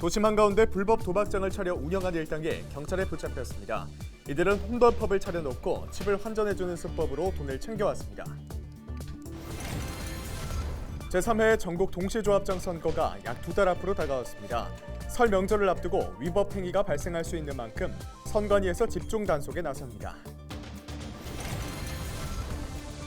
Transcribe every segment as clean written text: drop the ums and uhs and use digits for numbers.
도심 한가운데 불법 도박장을 차려 운영한 일당이 경찰에 붙잡혔습니다. 이들은 홈런펍을 차려놓고 칩을 환전해주는 수법으로 돈을 챙겨왔습니다. 제3회 전국 동시조합장 선거가 약 2달 앞으로 다가왔습니다. 설 명절을 앞두고 위법 행위가 발생할 수 있는 만큼 선관위에서 집중 단속에 나섭니다.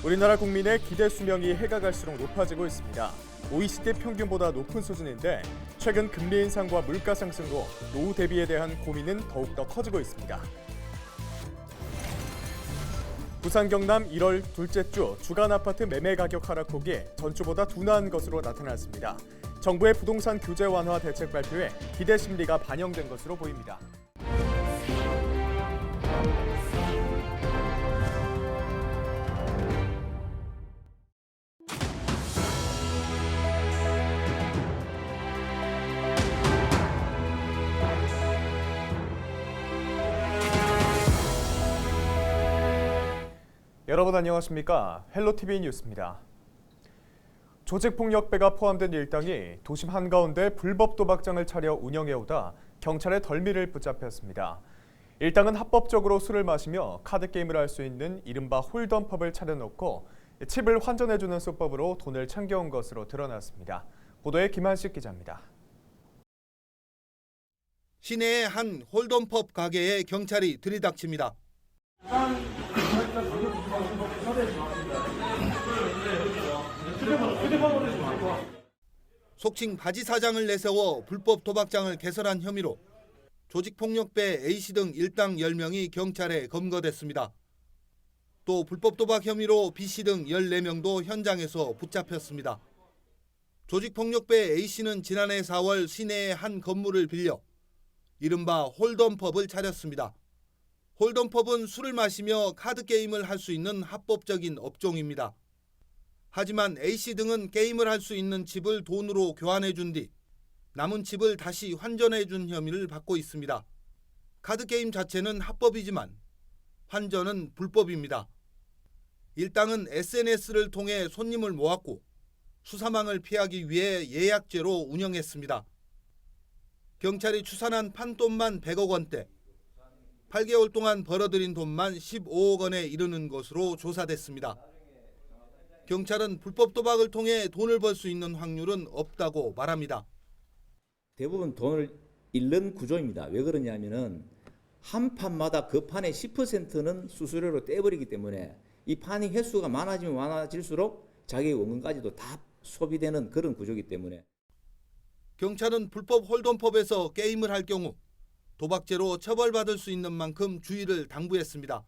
우리나라 국민의 기대 수명이 해가 갈수록 높아지고 있습니다. OECD 평균보다 높은 수준인데 최근 금리 인상과 물가 상승으로 노후 대비에 대한 고민은 더욱더 커지고 있습니다. 부산 경남 1월 둘째 주 주간 아파트 매매 가격 하락폭이 전주보다 둔화한 것으로 나타났습니다. 정부의 부동산 규제 완화 대책 발표에 기대 심리가 반영된 것으로 보입니다. 여러분 안녕하십니까? 헬로티비 뉴스입니다. 조직폭력배가 포함된 일당이 도심 한가운데 불법 도박장을 차려 운영해오다 경찰의 덜미를 붙잡혔습니다. 일당은 합법적으로 술을 마시며 카드게임을 할 수 있는 이른바 홀덤펍을 차려놓고 칩을 환전해주는 수법으로 돈을 챙겨온 것으로 드러났습니다. 보도에 김한식 기자입니다. 시내의 한 홀덤펍 가게에 경찰이 들이닥칩니다. 속칭 바지 사장을 내세워 불법 도박장을 개설한 혐의로 조직폭력배 A씨 등 일당 10명이 경찰에 검거됐습니다. 또 불법 도박 혐의로 B씨 등 14명도 현장에서 붙잡혔습니다. 조직폭력배 A씨는 지난해 4월 시내의 한 건물을 빌려 이른바 홀덤펍을 차렸습니다. 홀덤펍은 술을 마시며 카드게임을 할 수 있는 합법적인 업종입니다. 하지만 A씨 등은 게임을 할 수 있는 칩을 돈으로 교환해준 뒤 남은 칩을 다시 환전해준 혐의를 받고 있습니다. 카드게임 자체는 합법이지만 환전은 불법입니다. 일당은 SNS를 통해 손님을 모았고 수사망을 피하기 위해 예약제로 운영했습니다. 경찰이 추산한 판돈만 100억 원대, 8개월 동안 벌어들인 돈만 15억 원에 이르는 것으로 조사됐습니다. 경찰은 불법 도박을 통해 돈을 벌 수 있는 확률은 없다고 말합니다. 대부분 돈을 잃는 구조입니다. 왜 그러냐면은 한 판마다 그 판의 10%는 수수료로 떼버리기 때문에 이 판이 횟수가 많아지면 많아질수록 자기의 원금까지도 다 소비되는 그런 구조이기 때문에 경찰은 불법 홀덤펍에서 게임을 할 경우 도박죄로 처벌받을 수 있는 만큼 주의를 당부했습니다.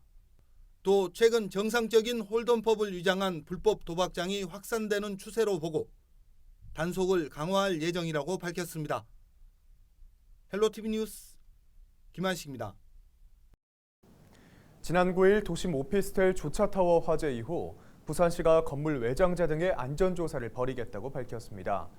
또 최근 정상적인 홀덤펍을 위장한 불법 도박장이 확산되는 추세로 보고 단속을 강화할 예정이라고 밝혔습니다. 헬로티비 뉴스 김한식입니다. 지난 9일 도심 오피스텔 조차타워 화재 이후 부산시가 건물 외장재 등의 안전조사를 벌이겠다고 밝혔습니다.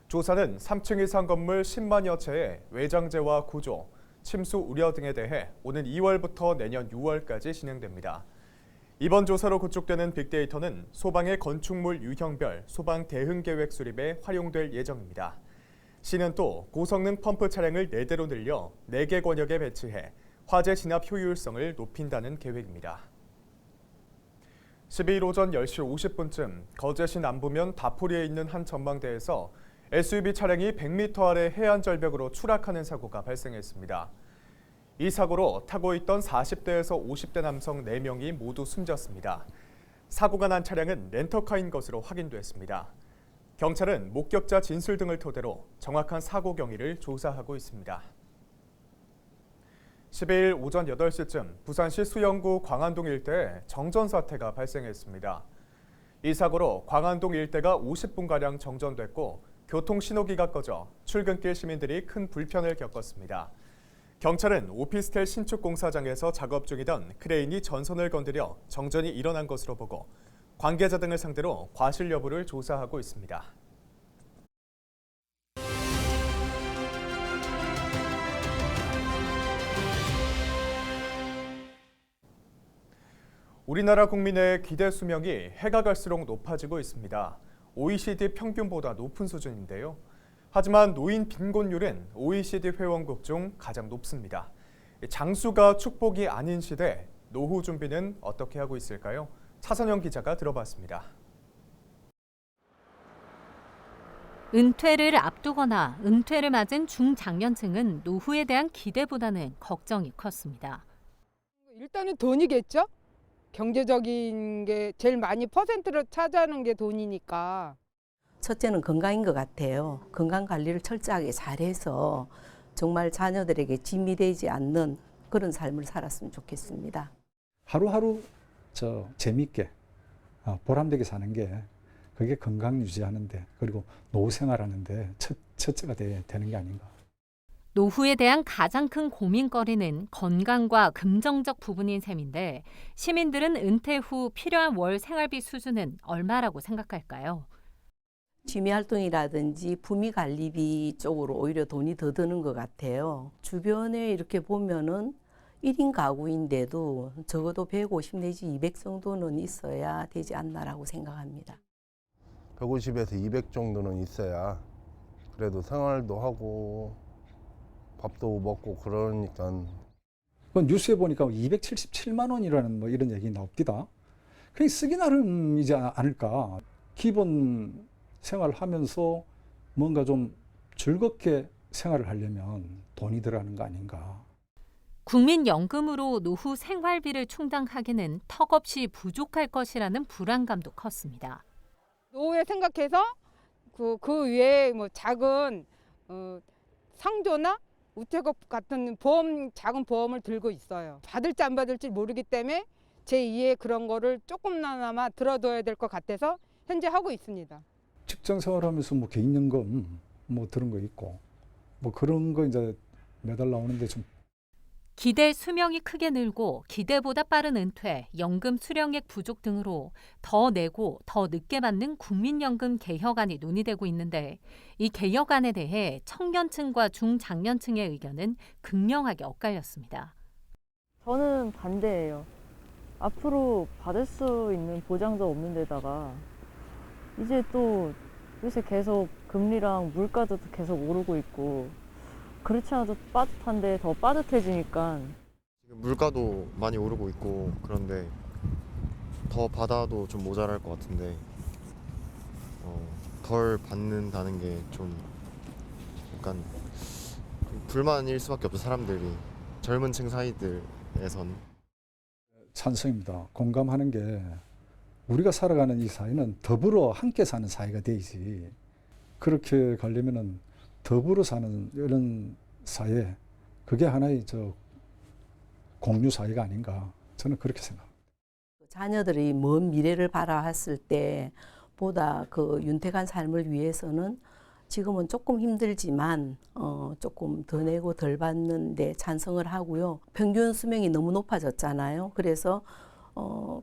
조사는 3층 이상 건물 10만여 채의 외장재와 구조, 침수 우려 등에 대해 오는 2월부터 내년 6월까지 진행됩니다. 이번 조사로 구축되는 빅데이터는 소방의 건축물 유형별 소방 대응 계획 수립에 활용될 예정입니다. 시는 또 고성능 펌프 차량을 4대로 늘려 4개 권역에 배치해 화재 진압 효율성을 높인다는 계획입니다. 12일 오전 10시 50분쯤 거제시 남부면 다포리에 있는 한 전망대에서 SUV 차량이 100m 아래 해안 절벽으로 추락하는 사고가 발생했습니다. 이 사고로 타고 있던 40대에서 50대 남성 4명이 모두 숨졌습니다. 사고가 난 차량은 렌터카인 것으로 확인됐습니다. 경찰은 목격자 진술 등을 토대로 정확한 사고 경위를 조사하고 있습니다. 12일 오전 8시쯤 부산시 수영구 광안동 일대에 정전 사태가 발생했습니다. 이 사고로 광안동 일대가 50분가량 정전됐고 교통 신호기가 꺼져 출근길 시민들이 큰 불편을 겪었습니다. 경찰은 오피스텔 신축 공사장에서 작업 중이던 크레인이 전선을 건드려 정전이 일어난 것으로 보고 관계자 등을 상대로 과실 여부를 조사하고 있습니다. 우리나라 국민의 기대 수명이 해가 갈수록 높아지고 있습니다. OECD 평균보다 높은 수준인데요. 하지만 노인 빈곤율은 OECD 회원국 중 가장 높습니다. 장수가 축복이 아닌 시대, 노후 준비는 어떻게 하고 있을까요? 차선영 기자가 들어봤습니다. 은퇴를 앞두거나 은퇴를 맞은 중장년층은 노후에 대한 기대보다는 걱정이 컸습니다. 일단은 돈이겠죠? 경제적인 게 제일 많이 퍼센트를 차지하는 게 돈이니까. 첫째는 건강인 것 같아요. 건강 관리를 철저하게 잘해서 정말 자녀들에게 짐이 되지 않는 그런 삶을 살았으면 좋겠습니다. 하루하루 재미있게 보람되게 사는 게 그게 건강 유지하는데 그리고 노후 생활하는데 첫째가 되는 게 아닌가. 노후에 대한 가장 큰 고민거리는 건강과 금전적 부분인 셈인데 시민들은 은퇴 후 필요한 월 생활비 수준은 얼마라고 생각할까요? 취미 활동이라든지 부미 관리비 쪽으로 오히려 돈이 더 드는 것 같아요. 주변에 이렇게 보면은 1인 가구인데도 적어도 150 내지 200 정도는 있어야 되지 않나라고 생각합니다. 150에서 200 정도는 있어야 그래도 생활도 하고 밥도 먹고 그러니까. 뉴스에 보니까 277만 원이라는 뭐 이런 얘기 나옵니다. 그냥 쓰기 나름이지 않을까. 기본 생활하면서 뭔가 좀 즐겁게 생활을 하려면 돈이 들어가는 거 아닌가. 국민연금으로 노후 생활비를 충당하기는 턱없이 부족할 것이라는 불안감도 컸습니다. 노후에 생각해서 그 외에 뭐 작은 상조나 우체국 같은 작은 보험을 들고 있어요. 받을지 안 받을지 모르기 때문에 제2의 그런 거를 조금나마 들어둬야 될 것 같아서 현재 하고 있습니다. 직장 생활하면서 뭐 개인연금 뭐 들은 거 있고 뭐 그런 거 이제 매달 나오는데 좀. 기대 수명이 크게 늘고 기대보다 빠른 은퇴, 연금 수령액 부족 등으로 더 내고 더 늦게 받는 국민연금 개혁안이 논의되고 있는데 이 개혁안에 대해 청년층과 중장년층의 의견은 극명하게 엇갈렸습니다. 저는 반대예요. 앞으로 받을 수 있는 보장도 없는 데다가 이제 또 요새 계속 금리랑 물가도 계속 오르고 있고 그렇지 않아도 빠듯한데 더 빠듯해지니까. 지금 물가도 많이 오르고 있고 그런데 더 받아도 좀 모자랄 것 같은데 덜 받는다는 게 좀 약간 불만일 수밖에 없죠. 사람들이 젊은 층 사이들에선. 찬성입니다. 공감하는 게 우리가 살아가는 이 사회는 더불어 함께 사는 사회가 돼야지. 그렇게 가려면은 더불어 사는 이런 사회, 그게 하나의 공유 사회가 아닌가, 저는 그렇게 생각합니다. 자녀들이 먼 미래를 바라봤을 때 보다 그 윤택한 삶을 위해서는 지금은 조금 힘들지만 조금 더 내고 덜 받는데 찬성을 하고요. 평균 수명이 너무 높아졌잖아요. 그래서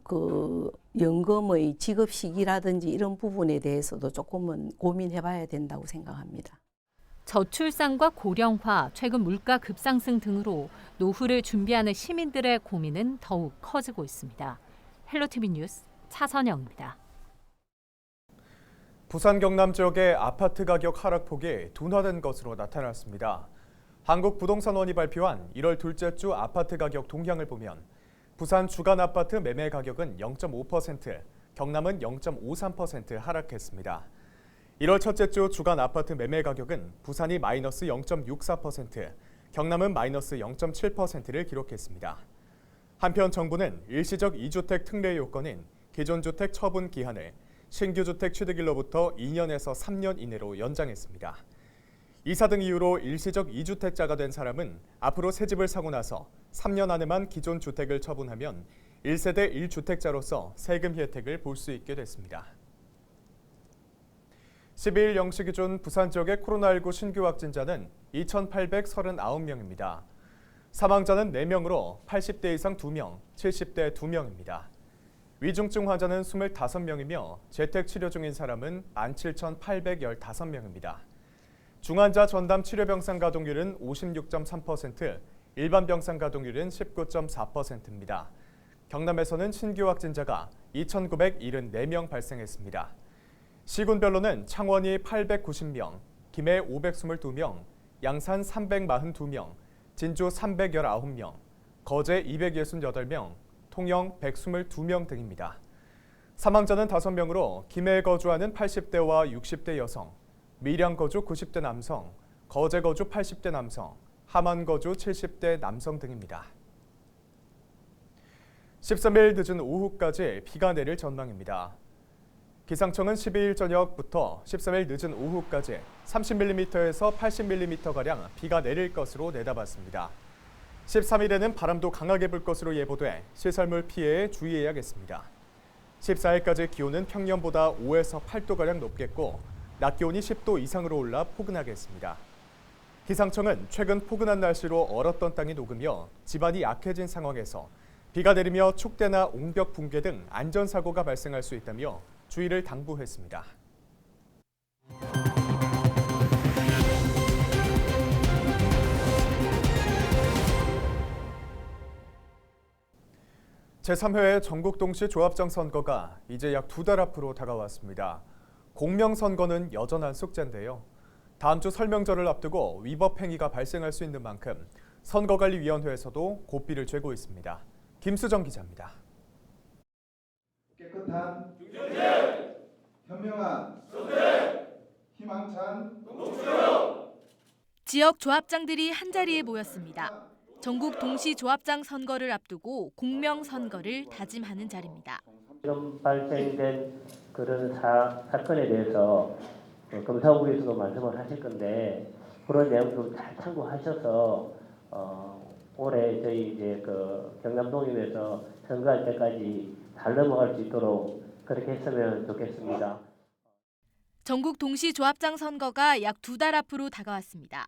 그 연금의 지급 시기라든지 이런 부분에 대해서도 조금은 고민해봐야 된다고 생각합니다. 저출산과 고령화, 최근 물가 급상승 등으로 노후를 준비하는 시민들의 고민은 더욱 커지고 있습니다. 헬로티비 뉴스 차선영입니다. 부산 경남 지역의 아파트 가격 하락폭이 둔화된 것으로 나타났습니다. 한국부동산원이 발표한 1월 둘째 주 아파트 가격 동향을 보면 부산 주간 아파트 매매 가격은 0.5%, 경남은 0.53% 하락했습니다. 1월 첫째 주 주간 아파트 매매 가격은 부산이 마이너스 0.64%, 경남은 마이너스 0.7%를 기록했습니다. 한편 정부는 일시적 2주택 특례 요건인 기존 주택 처분 기한을 신규 주택 취득일로부터 2년에서 3년 이내로 연장했습니다. 이사 등 이유로 일시적 2주택자가 된 사람은 앞으로 새 집을 사고 나서 3년 안에만 기존 주택을 처분하면 1세대 1주택자로서 세금 혜택을 볼 수 있게 됐습니다. 12일 0시 기준 부산 지역의 코로나19 신규 확진자는 2,839명입니다. 사망자는 4명으로 80대 이상 2명, 70대 2명입니다. 위중증 환자는 25명이며 재택 치료 중인 사람은 17,815명입니다. 중환자 전담 치료병상 가동률은 56.3%, 일반 병상 가동률은 19.4%입니다. 경남에서는 신규 확진자가 2,974명 발생했습니다. 시군별로는 창원이 890명, 김해 522명, 양산 342명, 진주 319명, 거제 268명, 통영 122명 등입니다. 사망자는 5명으로 김해에 거주하는 80대와 60대 여성, 밀양 거주 90대 남성, 거제 거주 80대 남성, 함안 거주 70대 남성 등입니다. 13일 늦은 오후까지 비가 내릴 전망입니다. 기상청은 12일 저녁부터 13일 늦은 오후까지 30mm에서 80mm가량 비가 내릴 것으로 내다봤습니다. 13일에는 바람도 강하게 불 것으로 예보돼 시설물 피해에 주의해야겠습니다. 14일까지 기온은 평년보다 5에서 8도가량 높겠고 낮 기온이 10도 이상으로 올라 포근하겠습니다. 기상청은 최근 포근한 날씨로 얼었던 땅이 녹으며 지반이 약해진 상황에서 비가 내리며 축대나 옹벽 붕괴 등 안전사고가 발생할 수 있다며 주의를 당부했습니다. 제3회 전국 동시 조합장 선거가 이제 약 2달 앞으로 다가왔습니다. 공명선거는 여전한 숙제인데요. 다음 주 설명절을 앞두고 위법 행위가 발생할 수 있는 만큼 선거관리위원회에서도 고삐를 쬐고 있습니다. 김수정 기자입니다. 깨끗한 현명한 희망찬 지역 조합장들이 한자리에 모였습니다. 전국 동시 조합장 선거를 앞두고 공명 선거를 다짐하는 자리입니다. 지금 발생된 그런 사건에 대해서 검사국에서도 말씀을 하실 건데 그런 내용도 잘 참고하셔서 올해 저희 이제 경남동임에서 선거할 때까지 잘 넘어갈 수 있도록 그렇게 했으면 좋겠습니다. 전국 동시 조합장 선거가 약 2달 앞으로 다가왔습니다.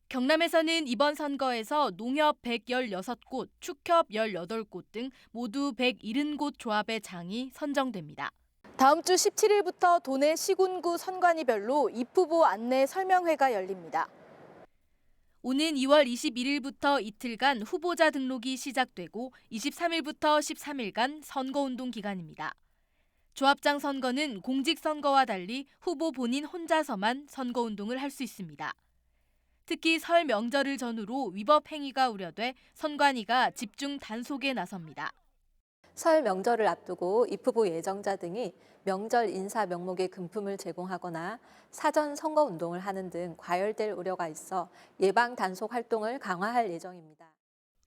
경남에서는 이번 선거에서 농협 116곳, 축협 18곳 등 모두 170곳 조합의 장이 선정됩니다. 다음 주 17일부터 도내 시군구 선관위별로 입후보 안내 설명회가 열립니다. 오는 2월 21일부터 이틀간 후보자 등록이 시작되고 23일부터 13일간 선거운동 기간입니다. 조합장 선거는 공직선거와 달리 후보 본인 혼자서만 선거운동을 할 수 있습니다. 특히 설 명절을 전후로 위법 행위가 우려돼 선관위가 집중 단속에 나섭니다. 설 명절을 앞두고 입후보 예정자 등이 명절 인사 명목의 금품을 제공하거나 사전 선거운동을 하는 등 과열될 우려가 있어 예방 단속 활동을 강화할 예정입니다.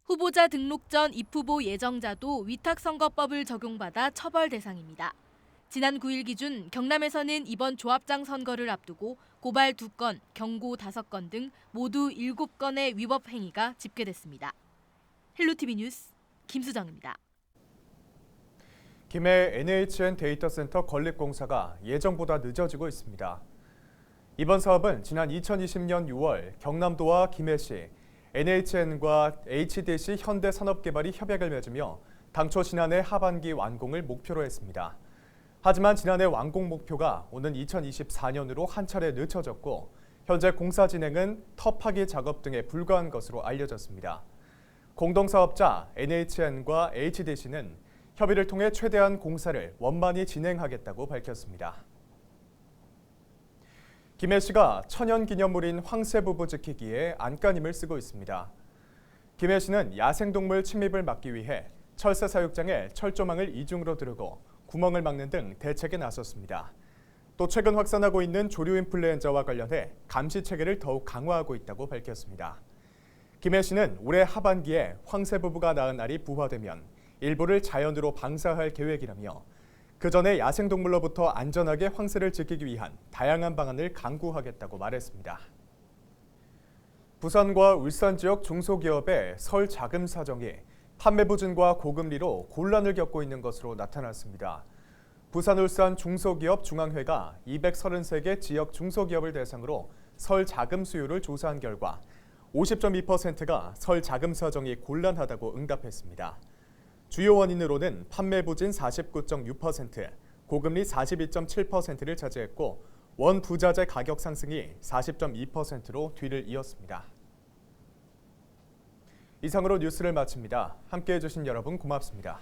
후보자 등록 전 입후보 예정자도 위탁선거법을 적용받아 처벌 대상입니다. 지난 9일 기준 경남에서는 이번 조합장 선거를 앞두고 고발 2건, 경고 5건 등 모두 7건의 위법 행위가 집계됐습니다. 헬로티비 뉴스 김수정입니다. 김해 NHN 데이터센터 건립공사가 예정보다 늦어지고 있습니다. 이번 사업은 지난 2020년 6월 경남도와 김해시, NHN과 HDC 현대산업개발이 협약을 맺으며 당초 지난해 하반기 완공을 목표로 했습니다. 하지만 지난해 완공 목표가 오는 2024년으로 한 차례 늦춰졌고 현재 공사 진행은 터파기 작업 등에 불과한 것으로 알려졌습니다. 공동사업자 NHN과 HDC는 협의를 통해 최대한 공사를 원만히 진행하겠다고 밝혔습니다. 김해시가 천연기념물인 황새부부 지키기에 안간힘을 쓰고 있습니다. 김해시는 야생동물 침입을 막기 위해 철새 사육장에 철조망을 이중으로 두르고 구멍을 막는 등 대책에 나섰습니다. 또 최근 확산하고 있는 조류 인플루엔자와 관련해 감시 체계를 더욱 강화하고 있다고 밝혔습니다. 김해시는 올해 하반기에 황새부부가 낳은 알이 부화되면 일부를 자연으로 방사할 계획이라며 그 전에 야생동물로부터 안전하게 황새를 지키기 위한 다양한 방안을 강구하겠다고 말했습니다. 부산과 울산 지역 중소기업의 설 자금 사정이 판매 부진과 고금리로 곤란을 겪고 있는 것으로 나타났습니다. 부산 울산 중소기업 중앙회가 233개 지역 중소기업을 대상으로 설 자금 수요를 조사한 결과 50.2%가 설 자금 사정이 곤란하다고 응답했습니다. 주요 원인으로는 판매 부진 49.6%, 고금리 42.7%를 차지했고 원 부자재 가격 상승이 40.2%로 뒤를 이었습니다. 이상으로 뉴스를 마칩니다. 함께해 주신 여러분 고맙습니다.